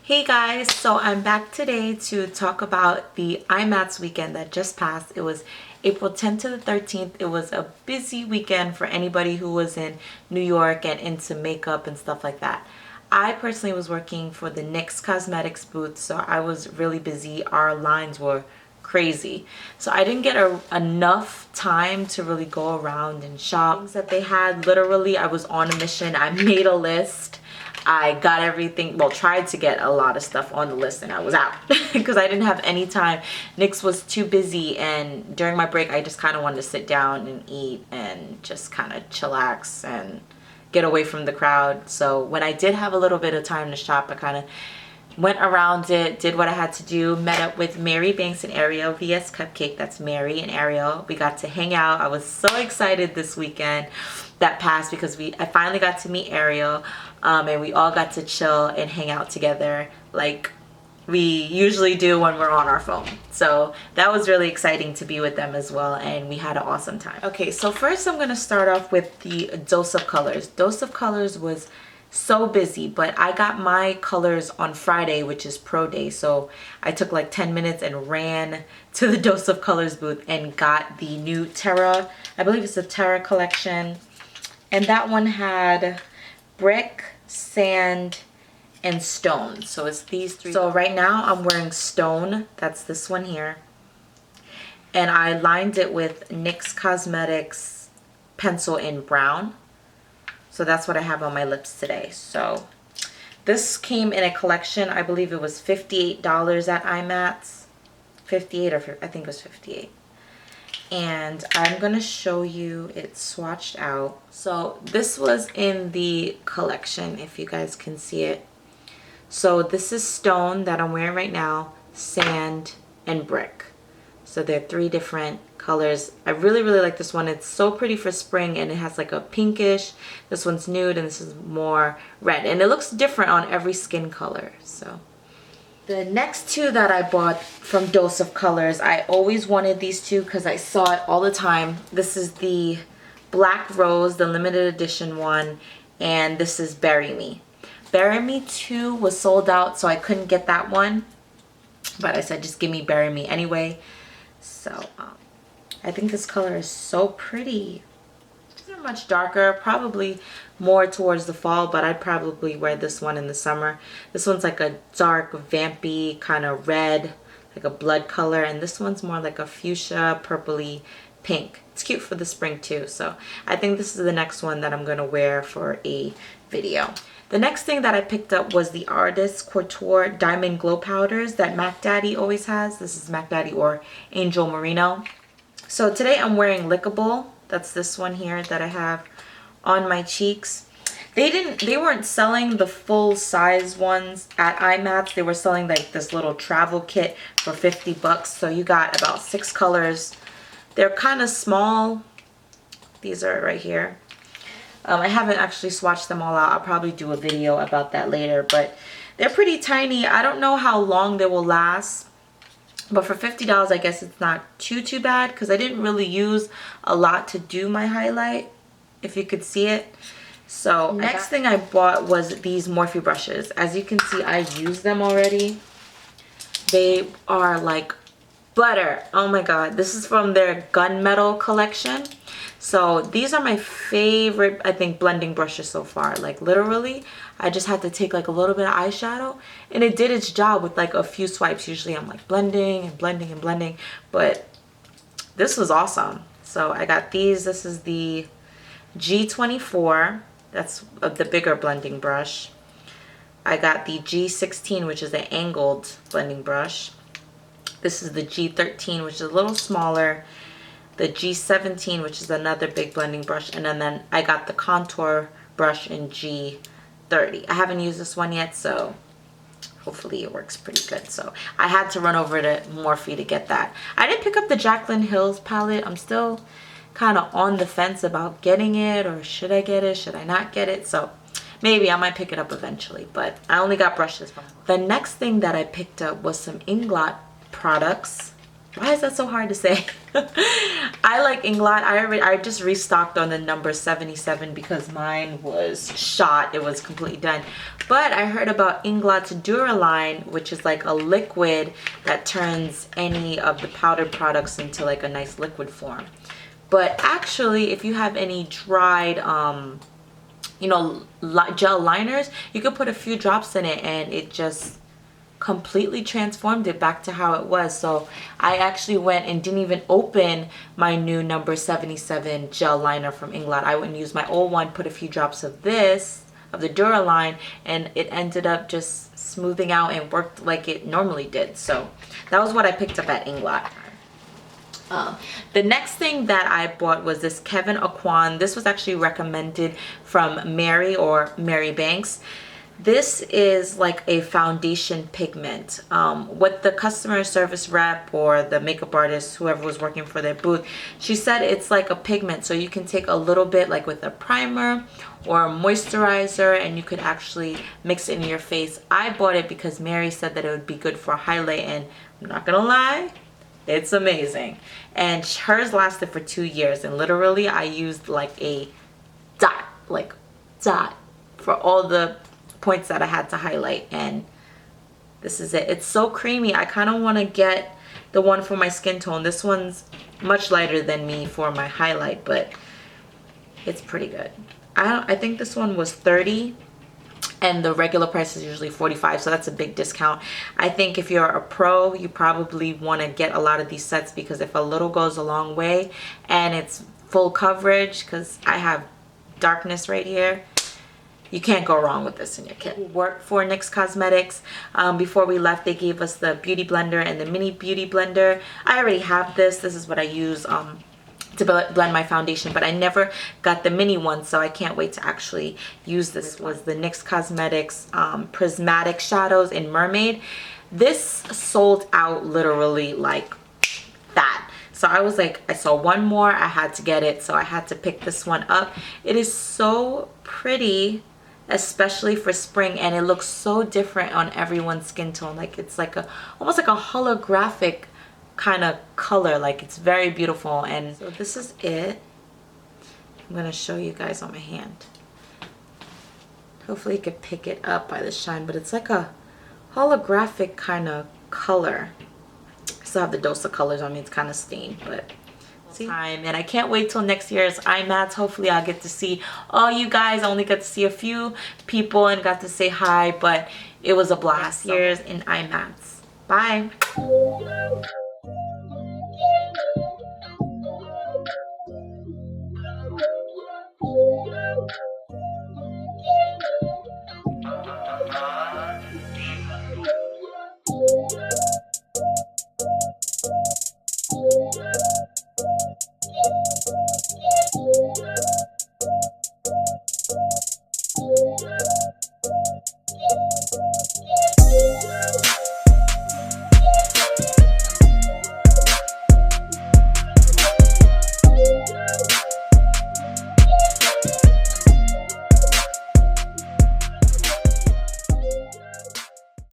Hey guys, so I'm back today to talk about the IMATS weekend that just passed. It was April 10th to the 13th. It was a busy weekend for anybody who was in New York and into makeup and stuff like that. I personally was working for the NYX Cosmetics booth, so I was really busy. Our lines were crazy. So I didn't get enough time to really go around and shop. Things that they had, literally, I was on a mission. I made a list. I got everything, well, tried to get a lot of stuff on the list, and I was out because I didn't have any time. NYX was too busy, and during my break I just kind of wanted to sit down and eat and just kind of chillax and get away from the crowd. So when I did have a little bit of time to shop, I kind of went around it, did what I had to do, met up with Mary Banks and Ariel VS Cupcake. That's Mary and Ariel. We got to hang out. I was so excited this weekend that passed because I finally got to meet Ariel, and we all got to chill and hang out together like we usually do when we're on our phone. So that was really exciting to be with them as well, and we had an awesome time. Okay, so first I'm going to start off with the Dose of Colors. Dose of Colors was so busy, but I got my colors on Friday, which is pro day. So I took like 10 minutes and ran to the Dose of Colors booth and got the new Terra. I believe it's the Terra collection. And that one had brick, sand, and stone. So it's these three. So right now I'm wearing stone. That's this one here. And I lined it with NYX Cosmetics pencil in brown. So that's what I have on my lips today. So this came in a collection. I believe it was $58 at IMATS. 58 or I think it was 58. And I'm gonna show you it swatched out. So this was in the collection, if you guys can see it. So this is stone that I'm wearing right now, sand, and brick. So they're three different colors. I really like this one. It's so pretty for spring, and it has like a pinkish. This one's nude, and this is more red, and it looks different on every skin color. So the next two that I bought from Dose of Colors, I always wanted these two because I saw it all the time. This is the Black Rose, the limited edition one, and this is Bury Me. Bury Me 2 was sold out, so I couldn't get that one, but I said just give me Bury Me anyway. So I think this color is so pretty. These are much darker, probably more towards the fall, but I'd probably wear this one in the summer. This one's like a dark, vampy kind of red, like a blood color, and this one's more like a fuchsia, purpley pink. It's cute for the spring too, so I think this is the next one that I'm gonna wear for a video. The next thing that I picked up was the Artist Couture Diamond Glow Powders that Mac Daddy always has. This is Mac Daddy or Angel Merino. So today I'm wearing Lickable. That's this one here that I have on my cheeks. They weren't selling the full size ones at IMATS. They were selling like this little travel kit for 50 bucks. So you got about 6 colors. They're kind of small. These are right here. I haven't actually swatched them all out. I'll probably do a video about that later, but they're pretty tiny. I don't know how long they will last, but for $50 I guess it's not too bad because I didn't really use a lot to do my highlight, if you could see it. So next thing I bought was these Morphe brushes. As you can see, I used them already. They are like butter. Oh my god, this is from their Gunmetal collection. So these are my favorite, I think, blending brushes so far. Like literally, I just had to take like a little bit of eyeshadow and it did its job with like a few swipes. Usually I'm like blending and blending and blending, but this was awesome. So I got these. This is the G24. That's the bigger blending brush. I got the G16, which is the angled blending brush. This is the G13, which is a little smaller. The G17, which is another big blending brush, and then I got the contour brush in G30. I haven't used this one yet, so hopefully it works pretty good. So I had to run over to Morphe to get that. I didn't pick up the Jaclyn Hill's palette. I'm still kind of on the fence about getting it, or should I get it, should I not get it? So maybe I might pick it up eventually, but I only got brushes from her. The next thing that I picked up was some Inglot products. Why is that so hard to say? I like Inglot. I just restocked on the number 77 because mine was shot. It was completely done. But I heard about Inglot's Duraline, which is like a liquid that turns any of the powdered products into like a nice liquid form. But actually, if you have any dried, you know, gel liners, you could put a few drops in it and it just completely transformed it back to how it was. So I actually went and didn't even open my new number 77 gel liner from Inglot. I went and used my old one, put a few drops of this, of the Duraline, and it ended up just smoothing out and worked like it normally did. So that was what I picked up at Inglot. The next thing that I bought was this Kevyn Acoine. This was actually recommended from Mary or Mary Banks. This is like a foundation pigment. What the customer service rep or the makeup artist, whoever was working for their booth, she said it's like a pigment. So you can take a little bit like with a primer or a moisturizer and you could actually mix it in your face. I bought it because Mary said that it would be good for a highlight, and I'm not gonna lie, it's amazing. And hers lasted for 2 years, and literally I used like a dot for all the points that I had to highlight, and this is it. It's so creamy. I kind of want to get the one for my skin tone. This one's much lighter than me for my highlight, but it's pretty good. I think this one was 30 and the regular price is usually 45, so that's a big discount. I think if you're a pro, you probably want to get a lot of these sets, because if a little goes a long way and it's full coverage, because I have darkness right here, you can't go wrong with this in your kit. Worked for NYX Cosmetics. Before we left, they gave us the beauty blender and the mini beauty blender. I already have this. This is what I use to blend my foundation, but I never got the mini one, so I can't wait to actually use this. This was the NYX Cosmetics Prismatic Shadows in Mermaid. This sold out literally like that. So I was like, I saw one more, I had to get it, so I had to pick this one up. It is so pretty, especially for spring, and it looks so different on everyone's skin tone. Like it's like almost like a holographic kind of color. Like it's very beautiful. And so this is it. I'm gonna show you guys on my hand. Hopefully you could pick it up by the shine, but it's like a holographic kind of color. I still have the dose of colors on me. It's kind of stained, but time. And I can't wait till next year's IMATS. Hopefully I'll get to see all you guys. I only got to see a few people and got to say hi, but it was a blast. Years in IMATS. Bye.